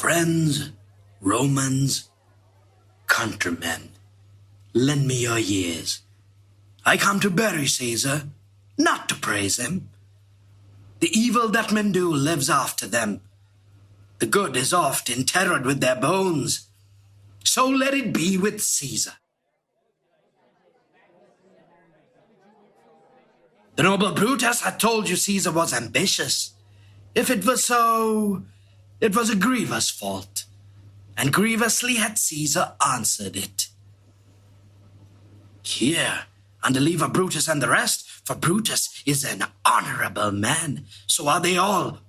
Friends, Romans, countrymen, lend me your ears. I come to bury Caesar, not to praise him. The evil that men do lives after them. The good is oft interred with their bones. So let it be with Caesar. The noble Brutus had told you Caesar was ambitious. If it was so, it was a grievous fault, and grievously had Caesar answered it. Here, under leave of Brutus and the rest, for Brutus is an honorable man, so are they all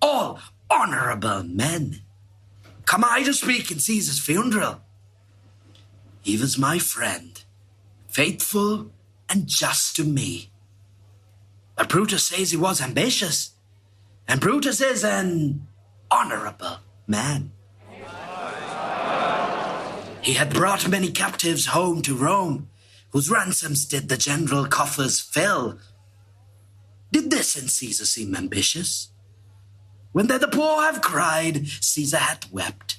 honorable men. Come I to speak in Caesar's funeral. He was my friend, faithful and just to me. But Brutus says he was ambitious, and Brutus is an honorable man. He had brought many captives home to Rome, whose ransoms did the general coffers fill. Did this in Caesar seem ambitious? When there the poor have cried, Caesar hath wept.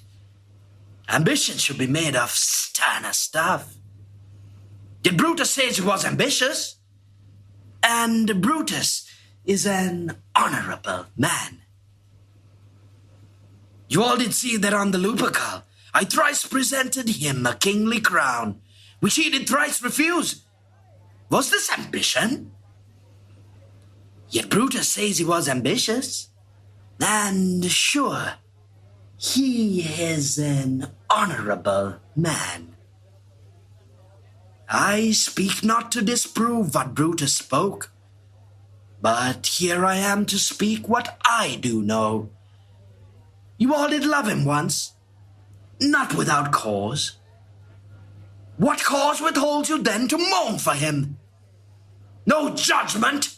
Ambition should be made of sterner stuff. Did Brutus say he was ambitious? And Brutus is an honorable man. You all did see that on the Lupercal I thrice presented him a kingly crown, which he did thrice refuse. Was this ambition? Yet Brutus says he was ambitious, and sure, he is an honorable man. I speak not to disprove what Brutus spoke, but here I am to speak what I do know. You all did love him once, not without cause. What cause withholds you then to mourn for him? No judgment!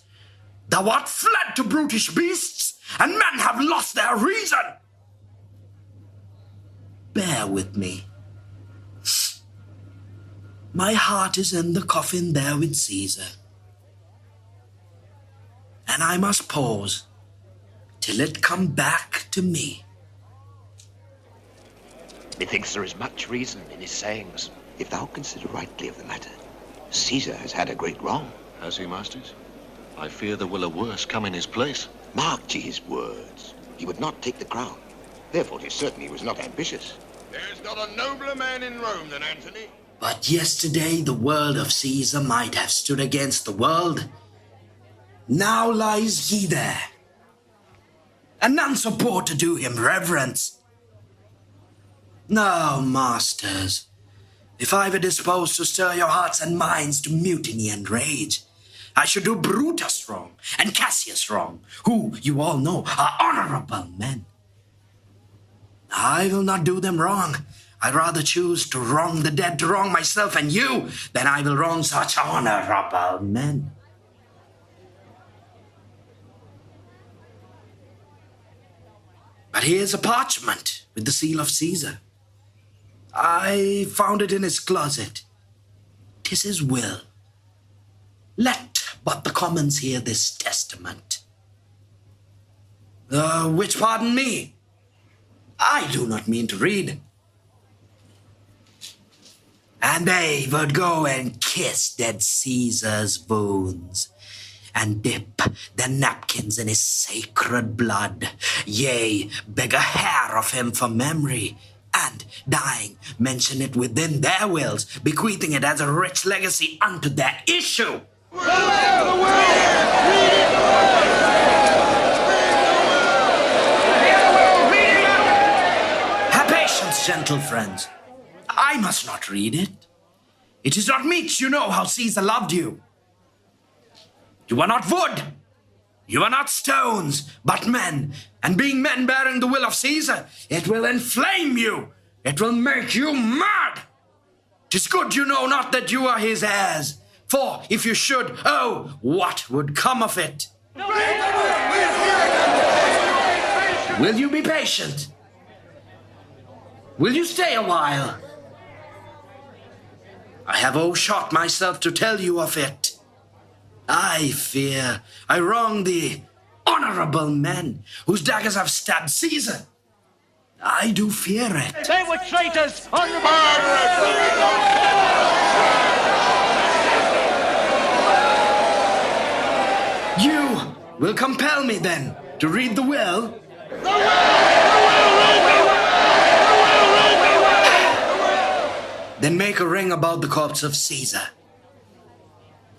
Thou art fled to brutish beasts, and men have lost their reason! Bear with me. My heart is in the coffin there with Caesar, and I must pause till it come back to me. Methinks there is much reason in his sayings. If thou consider rightly of the matter, Caesar has had a great wrong. Has he, masters? I fear there will a worse come in his place. Mark ye his words. He would not take the crown. Therefore, it is certain he was not ambitious. There's not a nobler man in Rome than Antony. But yesterday the world of Caesar might have stood against the world. Now lies he there, and none so poor to do him reverence. No, masters, if I were disposed to stir your hearts and minds to mutiny and rage, I should do Brutus wrong and Cassius wrong, who, you all know, are honorable men. I will not do them wrong. I rather choose to wrong the dead, to wrong myself and you, than I will wrong such honorable men. But here's a parchment with the seal of Caesar. I found it in his closet. 'Tis his will. Let but the commons hear this testament. Which, pardon me, I do not mean to read. And they would go and kiss dead Caesar's wounds, and dip their napkins in his sacred blood, yea, beg a hair of him for memory, and, dying, mention it within their wills, bequeathing it as a rich legacy unto their issue. Have patience, gentle friends. I must not read it. It is not meet, you know how Caesar loved you. You are not wood, you are not stones, but men, and being men bearing the will of Caesar, it will inflame you, it will make you mad. 'Tis good you know not that you are his heirs, for if you should, oh, what would come of it? Will you be patient? Will you stay a while? I have overshot myself to tell you of it. I fear I wrong the honorable men whose daggers have stabbed Caesar. I do fear it. They were traitors on the You will compel me then to read the will? Then make a ring about the corpse of Caesar.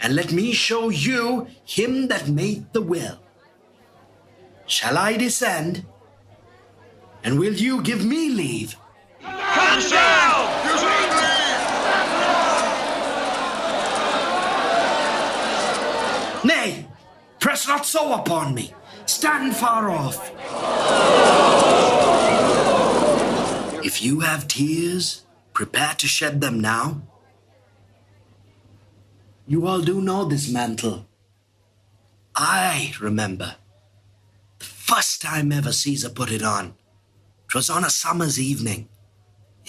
And let me show you him that made the will. Shall I descend? And will you give me leave? Come down! Nay, press not so upon me. Stand far off. If you have tears, prepare to shed them now. You all do know this mantle. I remember the first time ever Caesar put it on. 'Twas on a summer's evening,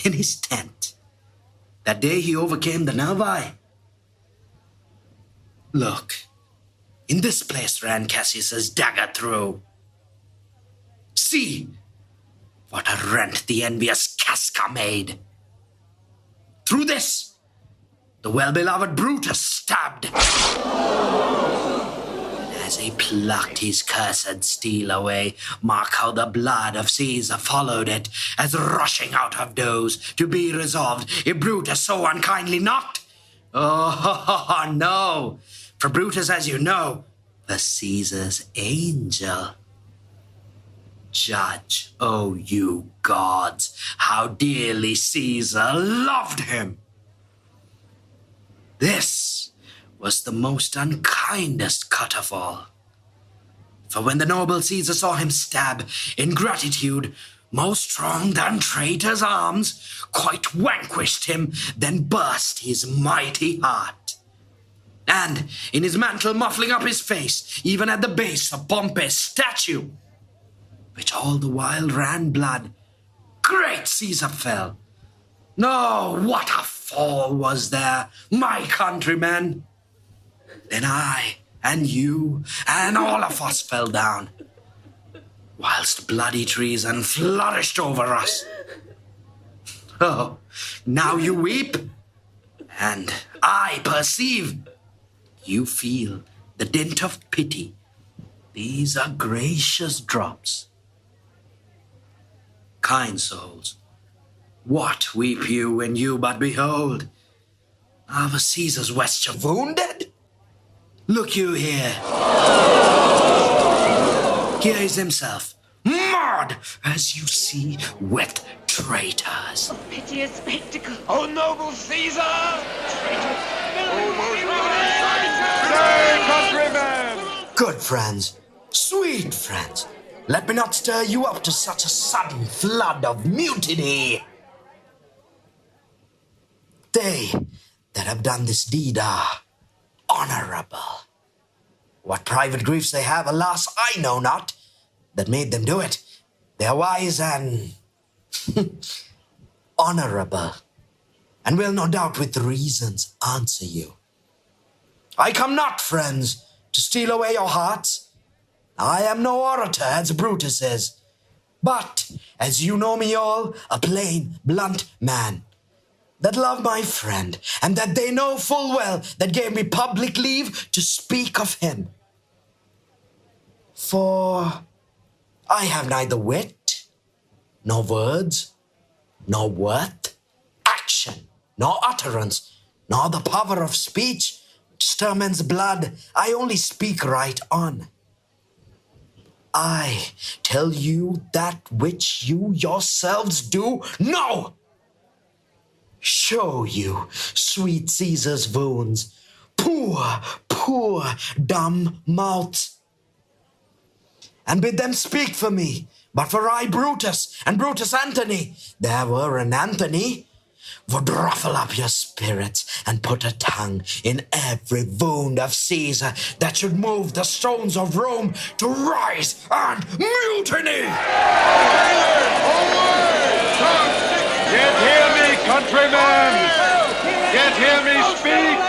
in his tent. That day he overcame the Nervi. Look, in this place ran Cassius's dagger through. See what a rent the envious Casca made. Through this, the well-beloved Brutus stabbed. As he plucked his cursed steel away, mark how the blood of Caesar followed it, as rushing out of doors to be resolved, if Brutus so unkindly knocked. Oh, no, for Brutus, as you know, was Caesar's angel. Judge, oh you gods, how dearly Caesar loved him. This was the most unkindest cut of all. For when the noble Caesar saw him stab, ingratitude, more strong than traitor's arms, quite vanquished him, then burst his mighty heart. And in his mantle muffling up his face, even at the base of Pompey's statue, which all the while ran blood, great Caesar fell. No, what a fall was there, my countrymen! Then I, and you, and all of us fell down, whilst bloody treason flourished over us. Oh, now you weep, and I perceive you feel the dint of pity. These are gracious drops. Kind souls, what weep you when you but behold our Caesar's vesture wounded? Look you here. Here is himself, marred, as you see, with traitors. A piteous spectacle. Oh, noble Caesar! Countrymen! Good friends, sweet friends, let me not stir you up to such a sudden flood of mutiny. They that have done this deed are honorable. What private griefs they have, alas, I know not, that made them do it. They are wise and honorable, and will no doubt with reasons answer you. I come not, friends, to steal away your hearts. I am no orator, as Brutus is, but, as you know me all, a plain, blunt man, that love my friend, and that they know full well that gave me public leave to speak of him. For I have neither wit, nor words, nor worth, action, nor utterance, nor the power of speech to stir men's blood. I only speak right on. I tell you that which you yourselves do know. Show you sweet Caesar's wounds, poor dumb mouths, and bid them speak for me. But for I, Brutus, and Brutus Antony, there were an Antony, would ruffle up your spirits and put a tongue in every wound of Caesar that should move the stones of Rome to rise and mutiny. Yet hear me, countrymen! Yet hear me speak!